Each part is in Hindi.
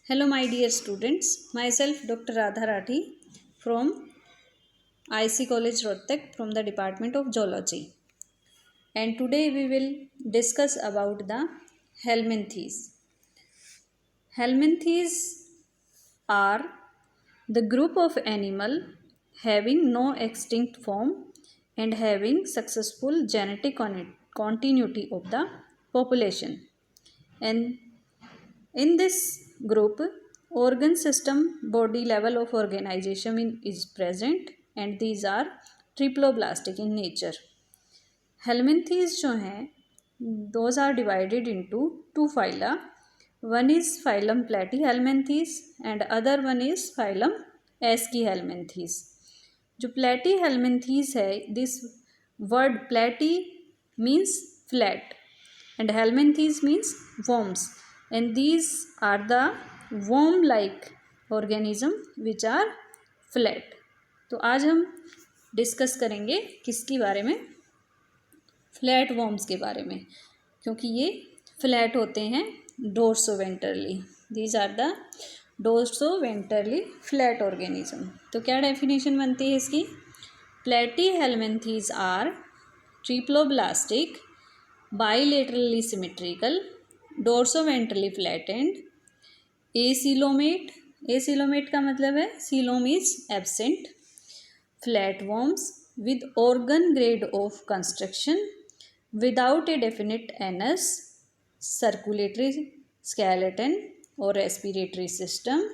Hello, my dear students. Myself, Dr. Radha Rathi from IC College Rohtak from the Department of Zoology. And today we will discuss about the helminthes. Helminthes are the group of animal having no extinct form and having successful genetic continuity of the population. And in this group, organ system body level of organization is present and these are triploblastic in nature. Helminthes जो हैं those are divided into two phyla. One is phylum Platyhelminthes and other one is phylum Aschelminthes. जो Platyhelminthes है, this word platy means flat and helminthes means worms, and these are the worm like organism which are flat. तो आज हम डिस्कस करेंगे किसके बारे में, फ्लैट वर्म्स के बारे में, क्योंकि ये फ्लैट होते हैं dorsoventrally. These are the dorsoventrally flat organism. तो क्या डेफिनेशन बनती है इसकी? Platyhelminthes are triploblastic, bilaterally symmetrical, dorsoventrally flattened, acoelomate. acoelomate का मतलब है coelom is absent, flatworms with organ grade of construction without a definite anus, circulatory skeleton or respiratory system,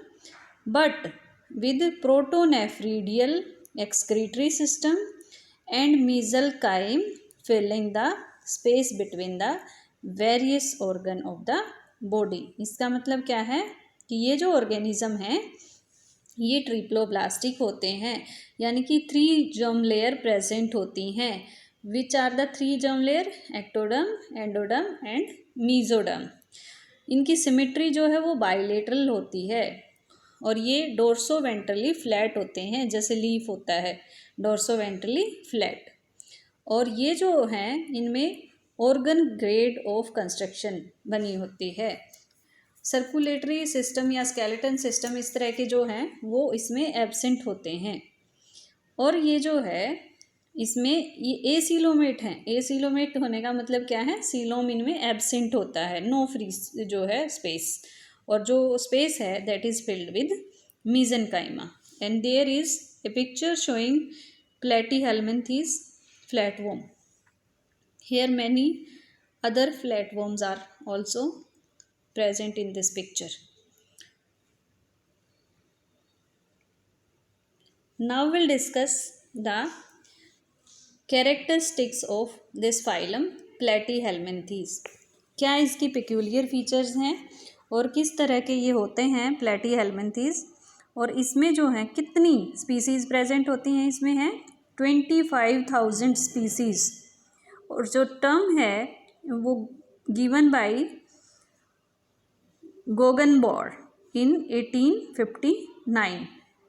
but with protonephridial excretory system and mesenchyme filling the space between the various organ of the body. इसका मतलब क्या है कि ये जो ऑर्गेनिज्म है ये ट्रिप्लोब्लास्टिक होते हैं, यानी कि 3 जर्म लेयर प्रेजेंट होती हैं. Which are the 3 germ layer? Ectoderm, endoderm and mesoderm. इनकी सिमेट्री जो है वो बाइलेटरल होती है और ये डोर्सोवेंट्रली फ्लैट होते हैं, जैसे लीफ होता है डोर्सोवेंट्रली फ्लैट. और ये जो हैं इनमें ऑर्गन ग्रेड ऑफ कंस्ट्रक्शन बनी होती है. सर्कुलेटरी सिस्टम या स्केलेटन सिस्टम इस तरह के जो हैं वो इसमें एब्सेंट होते हैं. और ये जो है इसमें ये एसीलोमेट हैं. एसीलोमेट होने का मतलब क्या है? सीलोम इनमें एब्सेंट होता है, नो फ्री जो है स्पेस, और जो स्पेस है that is filled with mesenchyma. And there is a picture showing platyhelminthes flatworm. Here many other flatworms are also present in this picture. Now we'll discuss the characteristics of this phylum Platyhelminthes. क्या इसकी peculiar features हैं और किस तरह के ये होते हैं Platyhelminthes, और इसमें जो है कितनी species present होती हैं? इसमें है 25,000 स्पीसीज. और जो टर्म है वो गिवन बाय गोगनबॉर्ड इन 1859.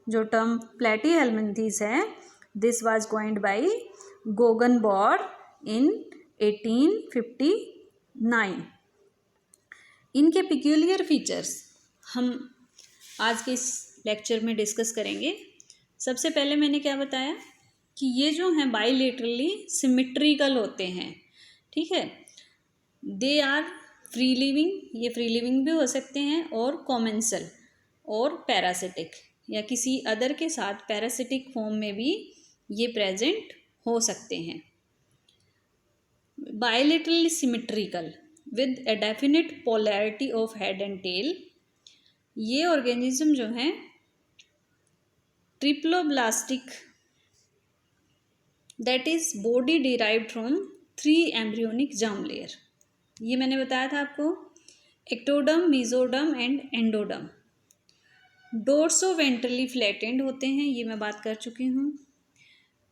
जो टर्म प्लेटीहेल्मिन्थीज है दिस वाज कॉइन्ड बाय गोगनबॉर्ड इन 1859. इनके पिक्यूलियर फीचर्स हम आज के इस लेक्चर में डिस्कस करेंगे. सबसे पहले मैंने क्या बताया कि ये जो हैं बाइलेटरली सिमेट्रिकल होते हैं. ठीक है, दे आर फ्री लिविंग, ये फ्री लिविंग भी हो सकते हैं, और कॉमेंसल और पैरासिटिक या किसी अदर के साथ पैरासिटिक फॉर्म में भी ये प्रेजेंट हो सकते हैं. Bilaterally symmetrical with a definite polarity of head and tail. ये ऑर्गेनिज्म जो हैं triploblastic, that is body derived from 3 embryonic germ layer. ये मैंने बताया था आपको, ectoderm, mesoderm and endoderm. Dorsoventrally flattened होते हैं, ये मैं बात कर चुकी हूँ.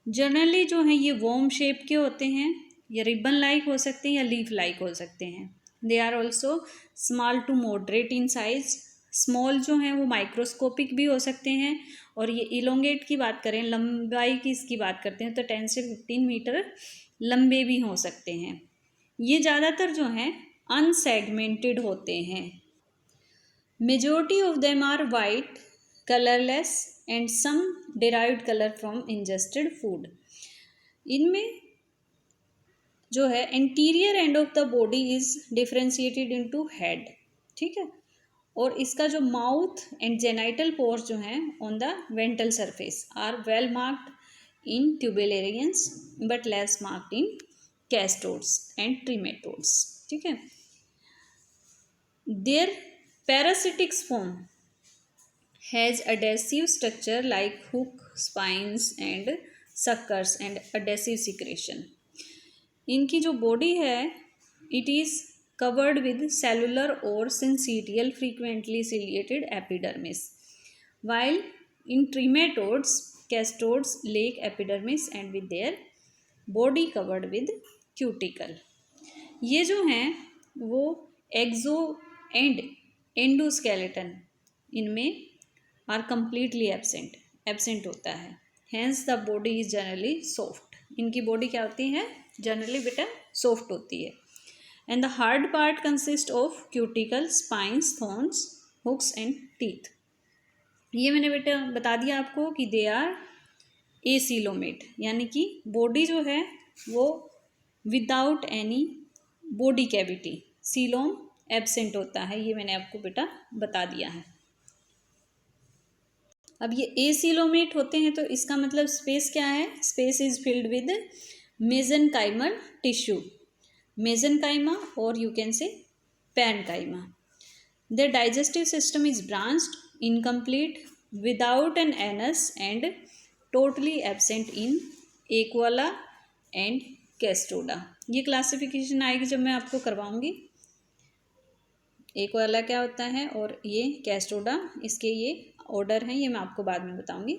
जनरली जो हैं ये वॉर्म शेप के होते हैं, या रिबन लाइक हो सकते हैं या लीफ लाइक हो सकते हैं. They are also small to moderate in size. Small जो हैं वो माइक्रोस्कोपिक भी हो सकते हैं, और ये इलोंगेट की बात करें, लंबाई की इसकी बात करते हैं तो 10 से 15 मीटर लंबे भी हो सकते हैं. ये ज़्यादातर जो हैं अनसेगमेंटेड होते हैं. Majority of them are white, colorless and some derived color from ingested food. इनमें जो है anterior end of the body is differentiated into head, ठीक है, और इसका जो माउथ एंड जेनाइटल पोर्स जो हैं on the ventral surface are well marked in turbellarians but less marked in cestodes and trematodes, ठीक है. Their parasitics form has adhesive structure like hook, spines and suckers and adhesive secretion. इनकी जो बॉडी है it is covered with cellular or syncytial frequently ciliated epidermis, while in trematodes cestodes lack epidermis and with their body covered with cuticle. ये जो हैं वो एक्सो एंड एंडोस्केलेटन इनमें आर कम्प्लीटली एब्सेंट होता है. Hence the body is generally soft. इनकी बॉडी क्या होती है, जनरली बेटा सॉफ्ट होती है. And the hard part consist of cuticle, spines, thorns, hooks and teeth. ये मैंने बेटा बता दिया आपको कि दे आर एसीलोमेट, यानी कि बॉडी जो है वो without any body cavity, coelom absent होता है. ये मैंने आपको बेटा बता दिया है. अब ये एसीलोमेट होते हैं तो इसका मतलब स्पेस क्या है, space is filled with mesenchymal tissue, mesenchyma or you can say parenchyma. Their digestive system is branched, incomplete, without an anus and totally absent in acoela and cestoda. ये क्लासिफिकेशन आएगी जब मैं आपको करवाऊंगी. एक्वाला क्या होता है और ये कैस्टोडा, इसके ये ऑर्डर हैं, ये मैं आपको बाद में बताऊंगी.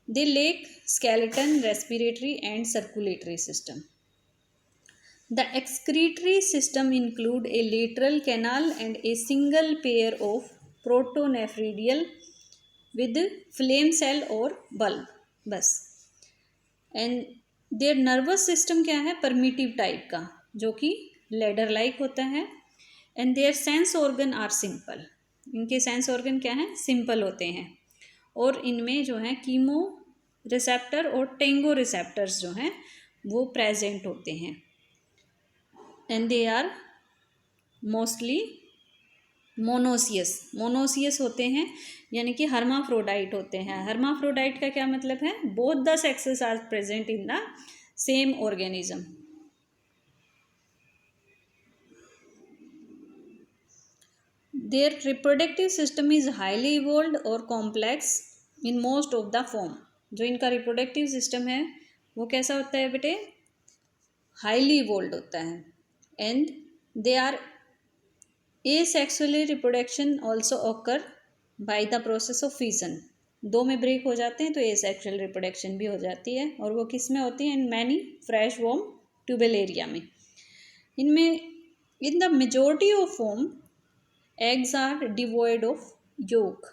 They lack skeleton, respiratory and circulatory system. The excretory system include a lateral canal and a single pair of protonephridial with flame cell or bulb, बस. एंड देयर नर्वस सिस्टम क्या है, परमिटिव टाइप का, जो कि लेडर लाइक होता है. And their sense organ are simple. इनके सेंस ऑर्गन क्या हैं, सिंपल होते हैं. और इनमें जो है कीमो रिसेप्टर और टेंगो रिसेप्टर्स जो हैं वो प्रेजेंट होते हैं. And they are mostly monoecious होते हैं, यानी कि हर्माफ्रोडाइट होते हैं. हर्माफ्रोडाइट का क्या मतलब है, both the sexes are present in the same organism. Their reproductive system is highly evolved or complex in most of the form. जो इनका reproductive system है वो कैसा होता है बेटे, highly evolved होता है. And they are asexually reproduction also occur by the process of fission. दो में ब्रेक हो जाते हैं तो asexual reproduction भी हो जाती है. और वो किस में होती है, in many fresh worm tubellaria में. इनमें in the majority of form eggs are devoid of yolk.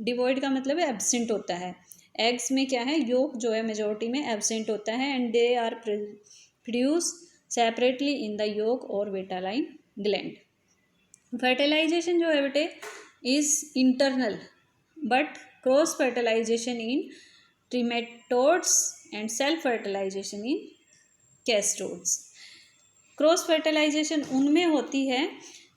Devoid का मतलब है एब्सेंट होता है. एग्स में क्या है, योक जो है मेजोरिटी में एब्सेंट होता है. And they are produce separately in the yolk or vitelline gland. Fertilisation जो है बेटे is internal but cross fertilisation in trematodes and self fertilisation in cestodes. Cross fertilisation उनमें होती है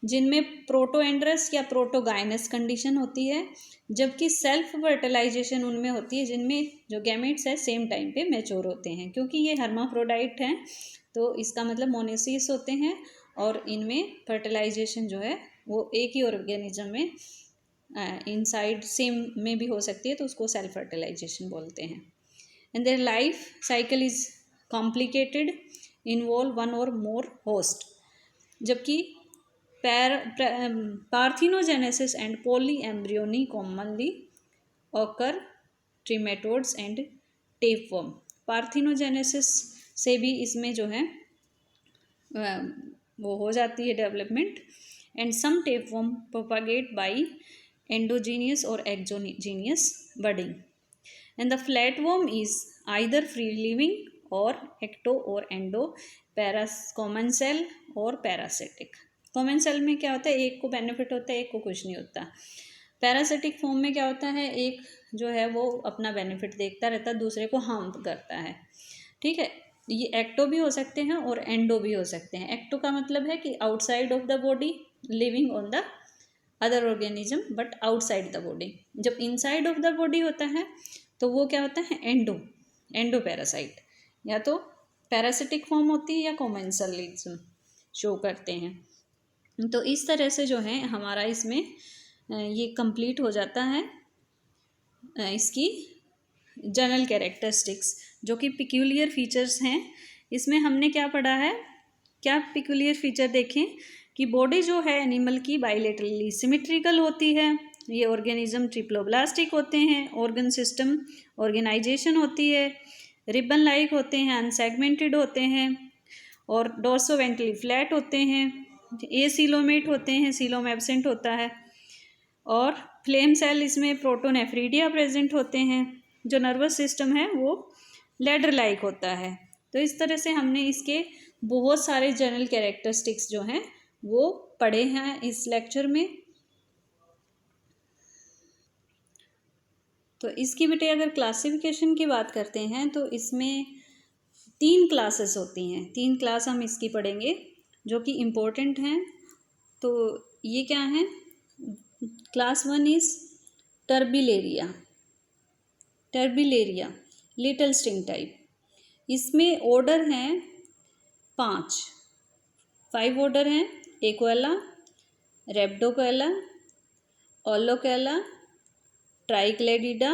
जिनमें प्रोटोएंड्रस या प्रोटोगाइनस कंडीशन होती है, जबकि सेल्फ फर्टिलाइजेशन उनमें होती है जिनमें जो गैमेट्स है सेम टाइम पे मैच्योर होते हैं. क्योंकि ये हर्माफ्रोडाइट हैं तो इसका मतलब मोनोसियस होते हैं और इनमें फर्टिलाइजेशन जो है वो एक ही ऑर्गेनिज्म में इनसाइड सेम में भी हो सकती है, तो उसको सेल्फ फर्टिलाइजेशन बोलते हैं. And their life cycle is complicated, involve one or more host. जबकि parthenogenesis and polyembryony commonly occur trematodes and tapeworm. Parthenogenesis से भी इसमें जो है वो हो जाती है development. And some tapeworm propagate by endogenous or exogenous budding. And the flatworm is either free living or ecto और endo, commensal or parasitic. Commensal में क्या होता है, एक को बेनिफिट होता है, एक को कुछ नहीं होता। पैरासिटिक फॉर्म में क्या होता है, एक जो है वो अपना बेनिफिट देखता रहता है, दूसरे को हार्म करता है। ठीक है, ये एक्टो भी हो सकते हैं और एंडो भी हो सकते हैं। एक्टो का मतलब है कि outside of the body, living on the other organism but outside the body. जब इनसाइड ऑफ द बॉडी होता है तो वो क्या होता है, एंडो पैरासाइट। या तो पैरासिटिक फॉर्म होती है या कॉमेंसलिज्म शो करते हैं। तो इस तरह से जो है हमारा इसमें ये कंप्लीट हो जाता है इसकी जनरल कैरेक्टरिस्टिक्स, जो कि पिक्यूलियर फीचर्स हैं। इसमें हमने क्या पढ़ा है, क्या पिक्यूलियर फीचर देखें कि बॉडी जो है एनिमल की बाइलेटरली सिमेट्रिकल होती है, ये ऑर्गेनिज्म ट्रिप्लोब्लास्टिक होते हैं, ऑर्गन सिस्टम ऑर्गेनाइजेशन होती है, रिबन लाइक होते हैं, अनसेगमेंटेड होते हैं और डोर्सोवेंट्रली फ्लैट होते हैं, एसीलोमेट होते हैं, सीलोम एब्सेंट होता है, और फ्लेम सेल इसमें प्रोटोनेफ्रीडिया प्रेजेंट होते हैं। जो नर्वस सिस्टम है वो लैडर लाइक होता है। तो इस तरह से हमने इसके बहुत सारे जनरल कैरेक्टरिस्टिक्स जो हैं वो पढ़े हैं इस लेक्चर में। तो इसकी बेटे अगर क्लासिफिकेशन की बात करते हैं तो इसमें 3 क्लासेस होती हैं, 3 क्लास हम इसकी पढ़ेंगे जो कि इम्पोर्टेंट हैं। तो ये क्या है, class 1 is Turbellaria little sting type. इसमें ऑर्डर हैं 5 ऑर्डर हैं, एकोएला, रेप्टोकोएला, ओलोकोएला, ट्राइक्लेडिडा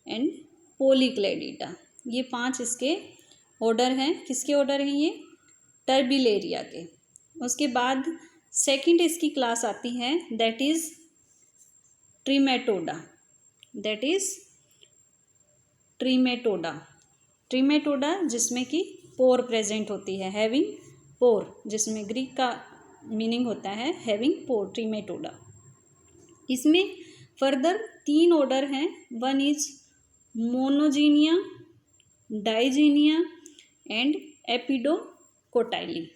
एंड पॉलीक्लेडिडा। ये 5 इसके ऑर्डर हैं। किसके ऑर्डर हैं ये, टर्बिलेरिया के। उसके बाद सेकंड इसकी क्लास आती है, दैट इज ट्रीमेटोडा जिसमें कि पोर प्रेजेंट होती है, हैविंग पोर, जिसमें ग्रीक का मीनिंग होता है हैविंग पोर, ट्रीमेटोडा। इसमें फर्दर 3 ऑर्डर हैं, 1 इज मोनोजीनिया, डाइजीनिया एंड एपिडोकोटाइली।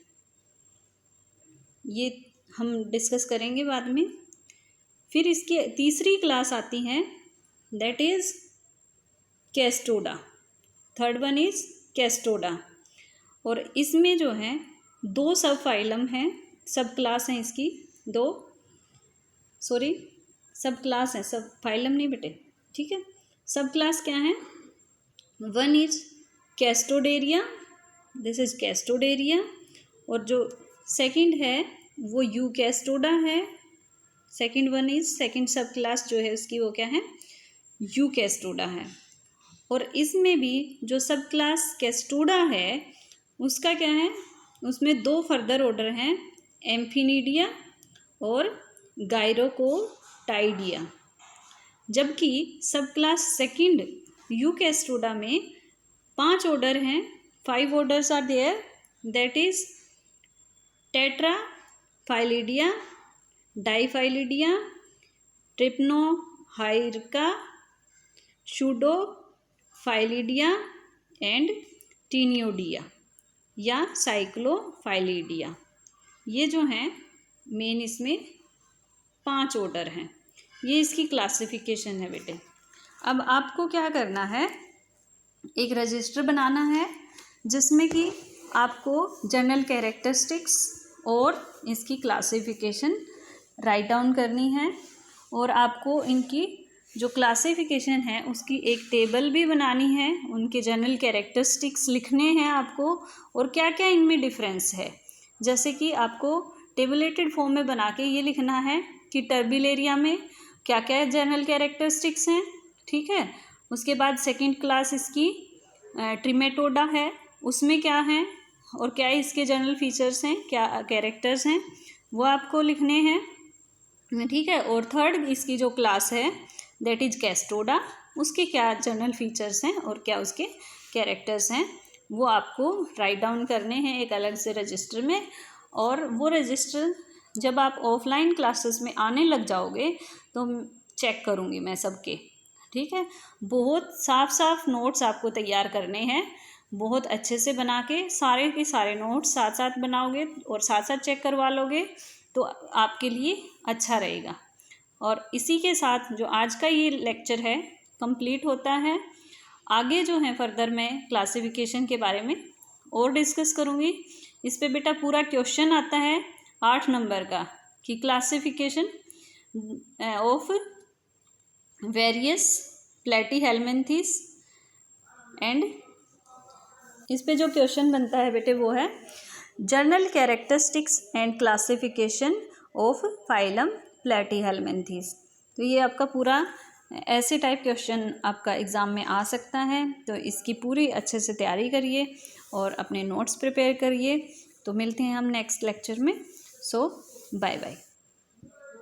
ये हम डिस्कस करेंगे बाद में। फिर इसकी तीसरी क्लास आती है, that is cestoda, third one is cestoda. और इसमें जो है 2 सब फाइलम हैं, सब क्लास हैं इसकी, सब क्लास हैं, सब फाइलम नहीं बेटे, ठीक है। सब क्लास क्या है, 1 इज कैस्टोडेरिया, दिस इज कैस्टोडेरिया, और जो सेकंड है वो यूकैस्टोडा है। सेकंड सब क्लास जो है उसकी वो क्या है, यूकैस्टोडा है। और इसमें भी जो सब क्लास कैस्टोडा है उसका क्या है, उसमें 2 फर्दर ऑर्डर हैं, एम्फिनिडिया और गायरोकोटाइडिया। जबकि सब क्लास सेकंड यूकैस्टोडा में 5 ऑर्डर हैं, 5 orders are there, that is tetraphyllidea, diphyllidea, trypanorhyncha, pseudophyllidea and taeniodea या साइक्लोफाइलिडिया। ये जो हैं मेन इसमें 5 ऑर्डर हैं। ये इसकी क्लासिफिकेशन है बेटे। अब आपको क्या करना है, एक रजिस्टर बनाना है जिसमें कि आपको जनरल कैरेक्टरिस्टिक्स और इसकी क्लासिफिकेशन राइट डाउन करनी है, और आपको इनकी जो क्लासिफिकेशन है उसकी एक टेबल भी बनानी है, उनके जनरल कैरेक्टरिस्टिक्स लिखने हैं आपको, और क्या क्या इनमें डिफरेंस है। जैसे कि आपको टेबुलेटेड फॉर्म में बना के ये लिखना है कि टर्बिलेरिया में क्या क्या जनरल कैरेक्टरिस्टिक्स हैं, ठीक है। उसके बाद सेकंड क्लास इसकी ट्रिमेटोडा है, उसमें क्या है और क्या इसके जनरल फीचर्स हैं, क्या कैरेक्टर्स हैं, वो आपको लिखने हैं, ठीक है। और थर्ड इसकी जो क्लास है दैट इज कैस्टोडा, उसके क्या जनरल फीचर्स हैं और क्या उसके कैरेक्टर्स हैं, वो आपको राइट डाउन करने हैं एक अलग से रजिस्टर में। और वो रजिस्टर जब आप ऑफलाइन क्लासेस में आने लग जाओगे तो चेक करूँगी मैं सबके, ठीक है। बहुत साफ साफ नोट्स आपको तैयार करने हैं, बहुत अच्छे से बना के सारे के सारे नोट्स साथ साथ बनाओगे और साथ साथ चेक करवा लोगे तो आपके लिए अच्छा रहेगा। और इसी के साथ जो आज का ये लेक्चर है कंप्लीट होता है। आगे जो है फर्दर मैं क्लासिफिकेशन के बारे में और डिस्कस करूँगी। इस पे बेटा पूरा क्वेश्चन आता है 8 नंबर का कि classification of various Platyhelminthes and इस पे जो क्वेश्चन बनता है बेटे वो है general characteristics and classification of phylum Platyhelminthes. तो ये आपका पूरा ऐसे टाइप क्वेश्चन आपका एग्ज़ाम में आ सकता है। तो इसकी पूरी अच्छे से तैयारी करिए और अपने नोट्स प्रिपेयर करिए। तो मिलते हैं हम नेक्स्ट लेक्चर में। सो बाय बाय।